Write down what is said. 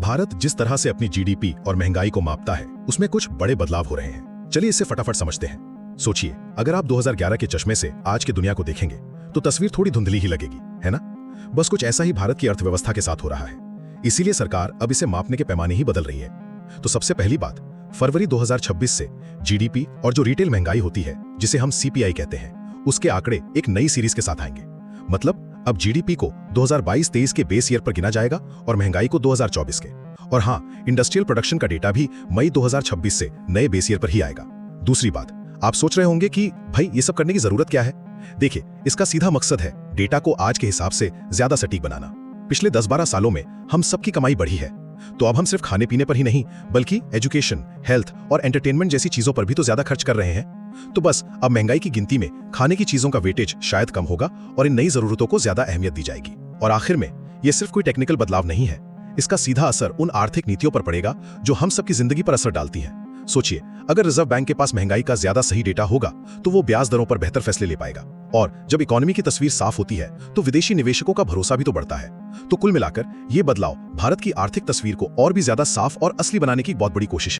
भारत जिस तरह से अपनी जीडीपी और महंगाई को मापता है, उसमें कुछ बड़े बदलाव हो रहे हैं। चलिए इसे फटाफट समझते हैं। सोचिए, अगर आप 2011 के चश्मे से आज की दुनिया को देखेंगे तो तस्वीर थोड़ी धुंधली ही लगेगी, है ना? बस कुछ ऐसा ही भारत की अर्थव्यवस्था के साथ हो रहा है। इसीलिए सरकार अब इसे मापने के पैमाने ही बदल रही है। तो सबसे पहली बात, फरवरी 2026 से जीडीपी और जो रिटेल महंगाई होती है, जिसे हम सीपीआई कहते हैं, उसके आंकड़े एक नई सीरीज के साथ आएंगे। मतलब अब जीडीपी को 2022-23 के बेस ईयर पर गिना जाएगा और महंगाई को 2024 के। और हाँ, इंडस्ट्रियल प्रोडक्शन का डेटा भी मई 2026 से नए बेस ईयर पर ही आएगा। दूसरी बात, आप सोच रहे होंगे कि भाई ये सब करने की जरूरत क्या है? देखिए, इसका सीधा मकसद है डेटा को आज के हिसाब से ज्यादा सटीक बनाना। पिछले 10-12 सालों में हम सबकी कमाई बढ़ी है, तो अब हम सिर्फ खाने पीने पर ही नहीं बल्कि एजुकेशन, हेल्थ और एंटरटेनमेंट जैसी चीजों पर भी तो ज्यादा खर्च कर रहे हैं। तो बस अब महंगाई की गिनती में खाने की चीजों का वेटेज शायद कम होगा और इन नई जरूरतों को ज्यादा अहमियत दी जाएगी। और आखिर में ये सिर्फ कोई टेक्निकल बदलाव नहीं है, इसका सीधा असर उन आर्थिक नीतियों पर पड़ेगा जो हम सबकी जिंदगी पर असर डालती हैं। सोचिए, अगर रिजर्व बैंक के पास महंगाई का ज्यादा सही डेटा होगा तो वो ब्याज दरों पर बेहतर फैसले ले पाएगा। और जब इकोनॉमी की तस्वीर साफ होती है तो विदेशी निवेशकों का भरोसा भी तो बढ़ता है। तो कुल मिलाकर ये बदलाव भारत की आर्थिक तस्वीर को और भी ज्यादा साफ और असली बनाने की बहुत बड़ी कोशिश है।